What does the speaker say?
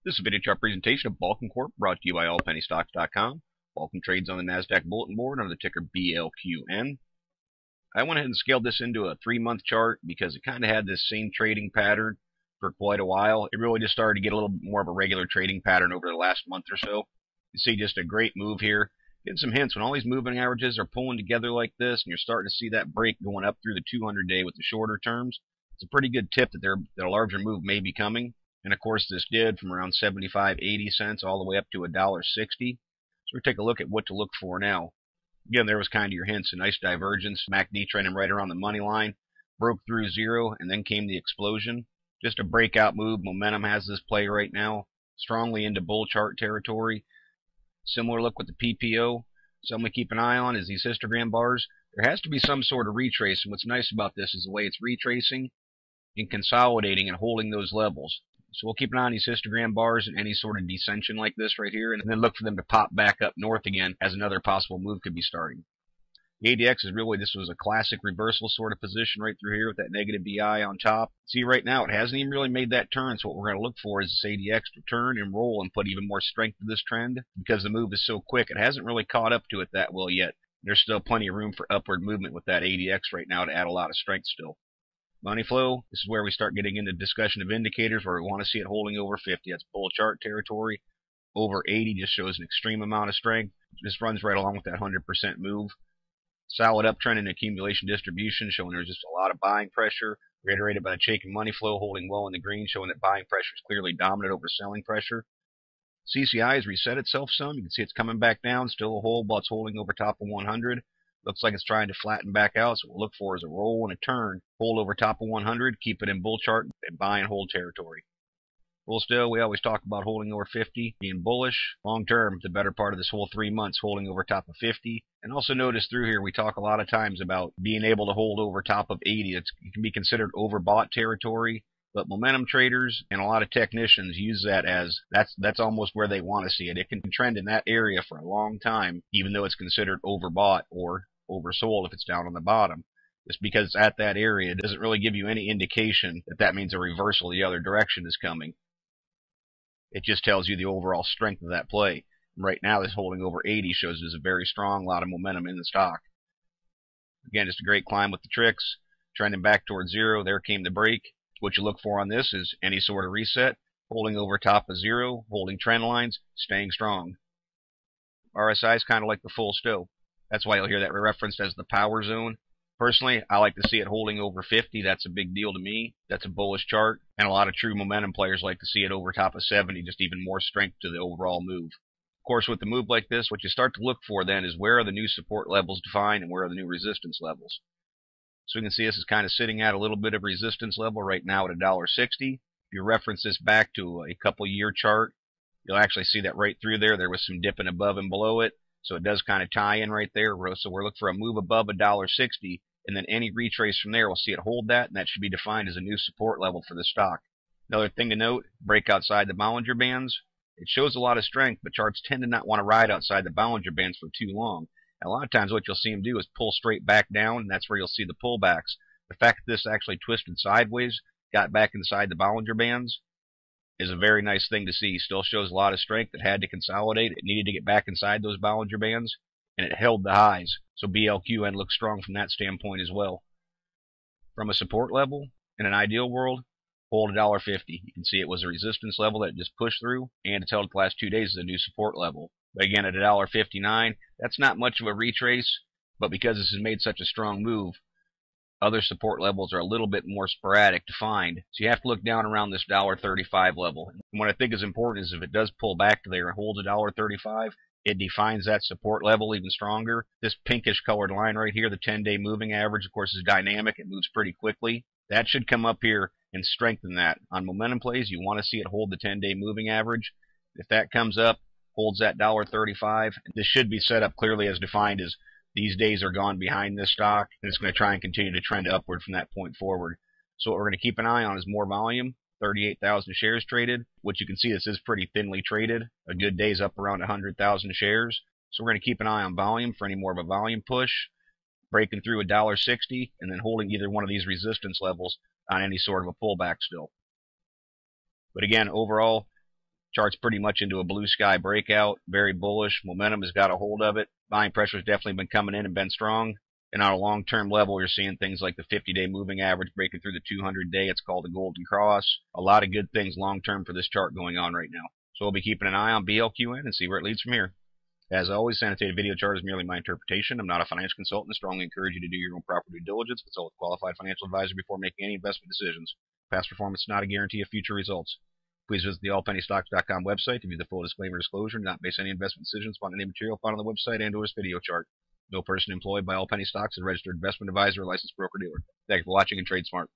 This is a video chart presentation of Balqon Corp, brought to you by allpennystocks.com. Balqon trades on the NASDAQ bulletin board under the ticker BLQN. I went ahead and scaled this into a 3-month chart because it kind of had this same trading pattern for quite a while. It really just started to get a little more of a regular trading pattern over the last month or so. You see just a great move here. Getting some hints when all these moving averages are pulling together like this and you're starting to see that break going up through the 200-day with the shorter terms. It's a pretty good tip that a larger move may be coming. And of course this did, from around 75-80 cents all the way up to $1.60. So we take a look at what to look for now. Again, there was kind of your hints. A nice divergence. MACD trending right around the money line. Broke through zero and then came the explosion. Just a breakout move. Momentum has this play right now. Strongly into bull chart territory. Similar look with the PPO. Something we keep an eye on is these histogram bars. There has to be some sort of retrace. And what's nice about this is the way it's retracing and consolidating and holding those levels. So we'll keep an eye on these histogram bars and any sort of descension like this right here, and then look for them to pop back up north again as another possible move could be starting. The ADX is really, this was a classic reversal sort of position right through here with that negative BI on top. See right now it hasn't even really made that turn, so what we're going to look for is this ADX to turn and roll and put even more strength to this trend. Because the move is so quick, it hasn't really caught up to it that well yet. There's still plenty of room for upward movement with that ADX right now to add a lot of strength still. Money flow, this is where we start getting into discussion of indicators where we want to see it holding over 50. That's bull chart territory. Over 80 just shows an extreme amount of strength. This runs right along with that 100% move. Solid uptrend in accumulation distribution, showing there's just a lot of buying pressure. Reiterated by the Chaikin money flow, holding well in the green, showing that buying pressure is clearly dominant over selling pressure. CCI has reset itself some. You can see it's coming back down, still a hold, but it's holding over top of 100. Looks like it's trying to flatten back out, so what we'll look for is a roll and a turn. Hold over top of 100, keep it in bull chart, and buy and hold territory. Bull still, we always talk about holding over 50, being bullish. Long term, the better part of this whole 3 months, holding over top of 50. And also notice through here, we talk a lot of times about being able to hold over top of 80. It can be considered overbought territory. But momentum traders and a lot of technicians use that as that's almost where they want to see it. It can trend in that area for a long time, even though it's considered overbought or oversold if it's down on the bottom. Just because it's at that area, it doesn't really give you any indication that that means a reversal the other direction is coming. It just tells you the overall strength of that play. Right now, this holding over 80 shows there's a very strong lot of momentum in the stock. Again, just a great climb with the tricks. Trending back towards zero. There came the break. What you look for on this is any sort of reset, holding over top of zero, holding trend lines, staying strong. RSI is kind of like the full stow. That's why you'll hear that referenced as the power zone. Personally, I like to see it holding over 50. That's a big deal to me. That's a bullish chart. And a lot of true momentum players like to see it over top of 70, just even more strength to the overall move. Of course, with the move like this, what you start to look for then is where are the new support levels defined and where are the new resistance levels. So you can see this is kind of sitting at a little bit of resistance level right now at $1.60. If you reference this back to a couple-year chart, you'll actually see that right through there. There was some dipping above and below it. So it does kind of tie in right there. So we're looking for a move above $1.60, and then any retrace from there, we'll see it hold that, and that should be defined as a new support level for the stock. Another thing to note, break outside the Bollinger Bands. It shows a lot of strength, but charts tend to not want to ride outside the Bollinger Bands for too long. And a lot of times what you'll see them do is pull straight back down, and that's where you'll see the pullbacks. The fact that this actually twisted sideways, got back inside the Bollinger Bands, is a very nice thing to see. Still shows a lot of strength. It had to consolidate. It needed to get back inside those Bollinger Bands, and it held the highs. So BLQN looks strong from that standpoint as well. From a support level, in an ideal world, hold $1.50. You can see it was a resistance level that just pushed through, and it's held the last 2 days as a new support level. But again, at $1.59, that's not much of a retrace, but because this has made such a strong move, other support levels are a little bit more sporadic to find. So you have to look down around this $1.35 level. And what I think is important is if it does pull back to there and holds $1.35, it defines that support level even stronger. This pinkish colored line right here, the 10-day moving average, of course, is dynamic. It moves pretty quickly. That should come up here and strengthen that. On momentum plays, you want to see it hold the 10-day moving average. If that comes up, holds that $1.35, this should be set up clearly as defined as these days are gone behind this stock, and it's going to try and continue to trend upward from that point forward. So what we're going to keep an eye on is more volume. 38,000 shares traded, which you can see this is pretty thinly traded. A good day is up around 100,000 shares. So we're going to keep an eye on volume for any more of a volume push, breaking through $1.60, and then holding either one of these resistance levels on any sort of a pullback still. But again, overall, Chart's pretty much into a blue sky breakout, very bullish. Momentum has got a hold of it. Buying pressure has definitely been coming in and been strong. And on a long-term level, you're seeing things like the 50-day moving average breaking through the 200-day. It's called the Golden Cross. A lot of good things long-term for this chart going on right now. So we'll be keeping an eye on BLQN and see where it leads from here. As always, annotated video chart is merely my interpretation. I'm not a financial consultant and strongly encourage you to do your own proper due diligence. Consult with a qualified financial advisor before making any investment decisions. Past performance is not a guarantee of future results. Please visit the allpennystocks.com website to view the full disclaimer disclosure. Do not base any investment decisions upon any material found on the website and/or this video chart. No person employed by All Penny Stocks is a registered investment advisor or licensed broker-dealer. Thank you for watching and trade smart.